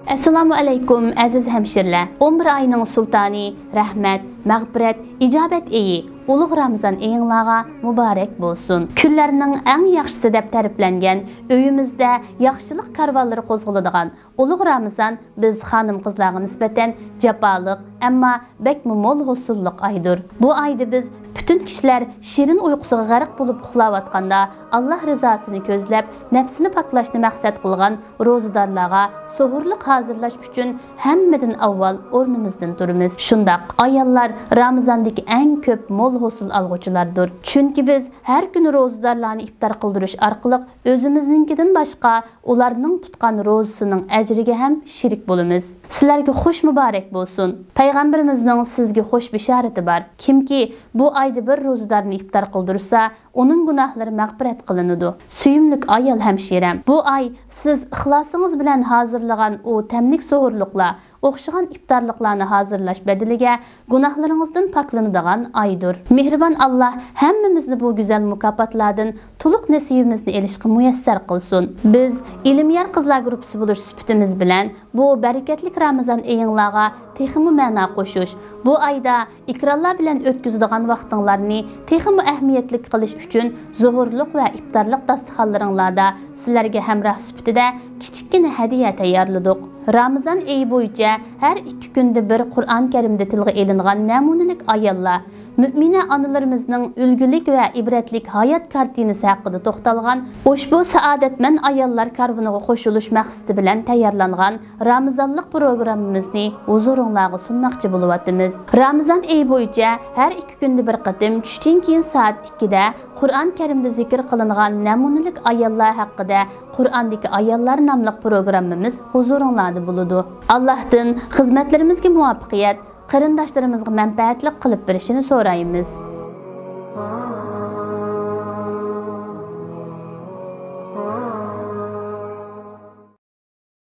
Assalomu alaykum aziz hamshirlar. 11 ayning sultoni, rahmat, mag'firat, ijobat eyi Ulug' Ramazon eyinglarga muborak bo'lsin. Kunlarning eng yaxshisi deb ta'riflangan, uyimizda yaxshilik karvonlari qo'zg'aladigan Ulug' Ramazon biz xonim qizlarga nisbatan jafoliq, ammo bakmi mo'l husulliq oydir. Bu oyda biz bütün kishilar shirin uyqusiga g'arq bo'lib uxlayotganda Alloh rizosini ko'zlab, nafsini poklashni maqsad qilgan ro'zadorlarga suhurlik hozirlash uchun hammadan avval o'rnimizdan turamiz. Shundaq, ayollar Ramazondagi eng ko'p mo'l hosul alg'uvchilardir. Chunki biz har kuni ro'zadorlarni iftor qildirish orqali o'zimizninkidan boshqa ularning tutgan ro'zasining ajriga ham shirik bo'lamiz. Sizlarga xush muborak bo'lsin. Payg'ambarimizning sizga xush bishorati bor. Kimki bu oyda bir ro'zadorni iftor qildirsa, uning gunohlari mag'firat qilinadi. Suyimlik ayol hamshiram, bu oy siz ixlosingiz bilan hozirlagan u tamlik suhurliqlar, o'xshagan iftorliqlarni hozirlash badaliga gunohlaringizdan poklanadigan oydir. Mehribon Alloh hammamizni bu go'zal mukofotlardan to'liq nasibimizni elishga muyassar qilsin. Biz ilmiyar qizlar guruhi bo'lish sifatimiz bilan bu barakatli Ramazon eyinglarga texmi ma'no qo'shish, bu oyda ikronlar bilan o'tkazadigan vaqtinglarni texmi ahamiyatli qilish uchun zuhurliq va iftorliq dasturxonlaringlarda sizlarga hamroh sifatida kichikgina hadiya tayyorladik. Ramazon oyi bo'yicha har 2 kunda bir Qur'on Karimda tilga elingan namunalik ayollar, mu'mina onalarimizning ulgulik va ibratlik hayot kartinasi haqida to'xtalgan ushbu saodatmand ayollar karvoniga qo'shilish maqsadi bilan tayyorlangan Ramazonlik programmamizni huzuringizga sunmoqchi bo'lyapmiz. Ramazon oyi bo'yicha har 2 kunda bir qatim tushdan keyin soat 2 da Qur'on Karimda zikr qilingan namunalik ayollar haqida Qur'ondagi ayollar nomli programmamiz huzuringizda bo'ladi. Allohdan xizmatlarimizga muvaffaqiyat, qarindoshlarimizga manfaatli qilib berishini so'raymiz.